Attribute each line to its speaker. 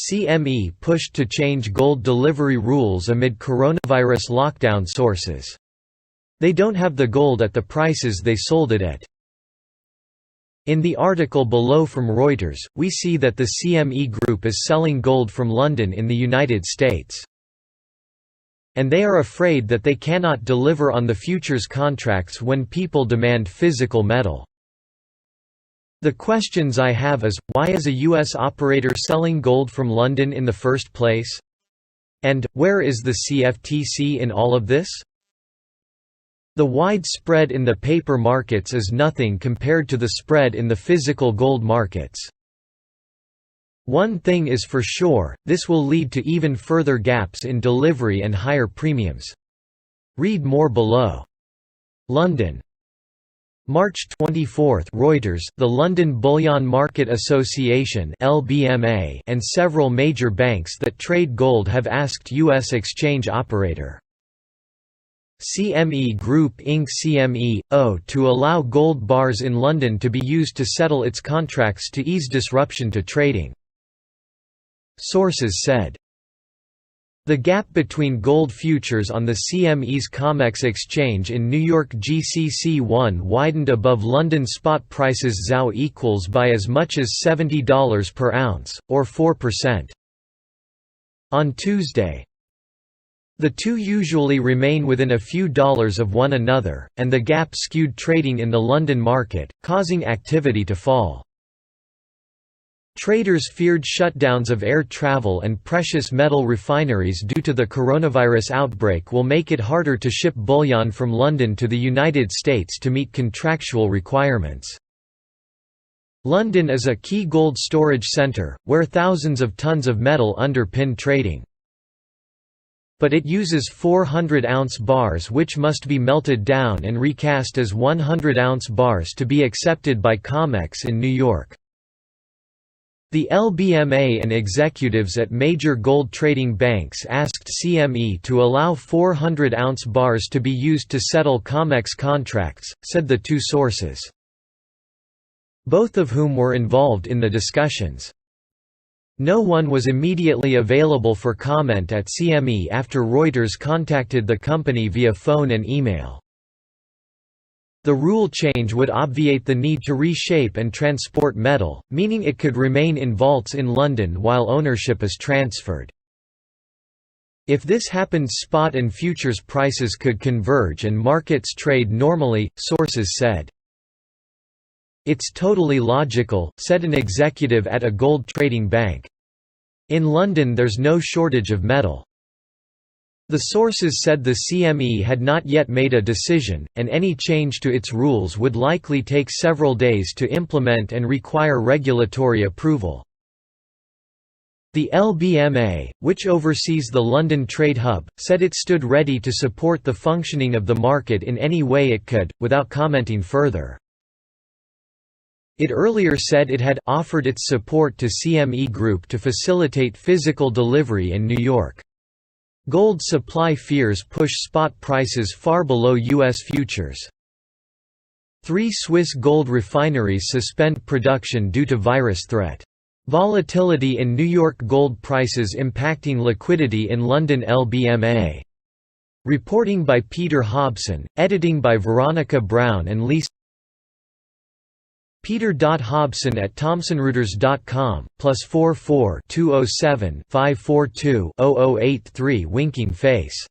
Speaker 1: CME pushed to change gold delivery rules amid coronavirus lockdown sources. They don't have the gold at the prices they sold it at. In the article below from Reuters, we see that the CME Group is selling gold from London in the United States. And they are afraid that they cannot deliver on the futures contracts when people demand physical metal. The questions I have is, why is a US operator selling gold from London in the first place? And, where is the CFTC in all of this? The wide spread in the paper markets is nothing compared to the spread in the physical gold markets. One thing is for sure, this will lead to even further gaps in delivery and higher premiums. Read more below. London, March 24, Reuters. The London Bullion Market Association (LBMA) and several major banks that trade gold have asked U.S. exchange operator CME Group Inc. CME.O. to allow gold bars in London to be used to settle its contracts to ease disruption to trading. Sources said. The gap between gold futures on the CME's COMEX exchange in New York GCC1 widened above London spot prices ZAO equals by as much as $70 per ounce, or 4%. On Tuesday, the two usually remain within a few dollars of one another, and the gap skewed trading in the London market, causing activity to fall. Traders feared shutdowns of air travel and precious metal refineries due to the coronavirus outbreak will make it harder to ship bullion from London to the United States to meet contractual requirements. London is a key gold storage centre, where thousands of tons of metal underpin trading. But it uses 400-ounce bars which must be melted down and recast as 100-ounce bars to be accepted by COMEX in New York. The LBMA and executives at major gold trading banks asked CME to allow 400-ounce bars to be used to settle COMEX contracts, said the two sources, both of whom were involved in the discussions. No one was immediately available for comment at CME after Reuters contacted the company via phone and email. The rule change would obviate the need to reshape and transport metal, meaning it could remain in vaults in London while ownership is transferred. If this happened, spot and futures prices could converge and markets trade normally, sources said. It's totally logical, said an executive at a gold trading bank. In London there's no shortage of metal. The sources said the CME had not yet made a decision, and any change to its rules would likely take several days to implement and require regulatory approval. The LBMA, which oversees the London Trade Hub, said it stood ready to support the functioning of the market in any way it could, without commenting further. It earlier said it had offered its support to CME Group to facilitate physical delivery in New York. Gold supply fears push spot prices far below U.S. futures. 3 Swiss gold refineries suspend production due to virus threat. Volatility in New York gold prices impacting liquidity in London. LBMA. Reporting by Peter Hobson, editing by Veronica Brown and Lisa Peter.Hobson at thomsonreuters.com, +44 207 542 0083 Winking face